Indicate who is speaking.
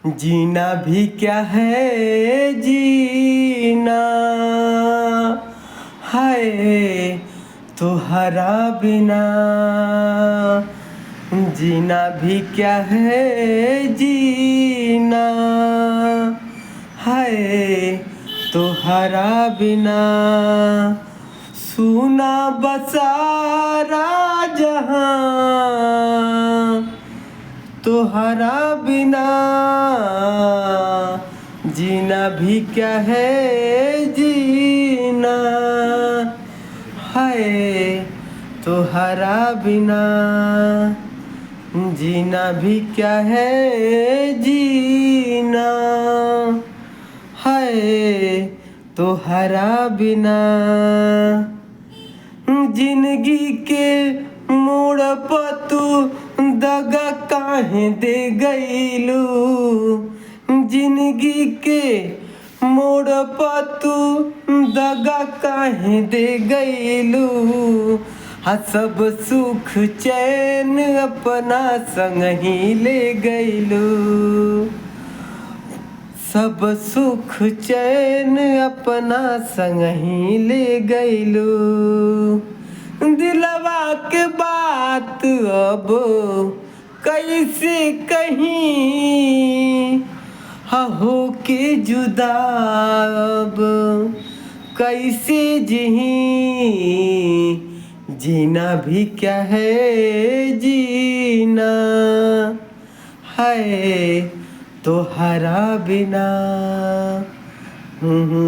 Speaker 1: जीना भी क्या है जीना, हाय तुम्हारा बिना। जीना भी क्या है जीना, हाय तुम्हारा बिना। सुना बसारा जहां तुम्हारा बिना। जीना भी क्या है जीना, हाय तुम्हारा बिना। जीना भी क्या है जीना, हाय तुम्हारा बिना। जिंदगी के मोड़ पर तू दगा काहे दे गईलू। जिंदगी के मोड़ पर तू दगा काहे दे गईलू। सब सुख चैन अपना संग ही ले गईलू। सब सुख चैन अपना संग ही ले गईलू। दिलवा के बात अब कैसे कहीं, हो के जुदा अब कैसे जीही। जीना भी क्या है जीना, है तुम्हारा बिना। हम्म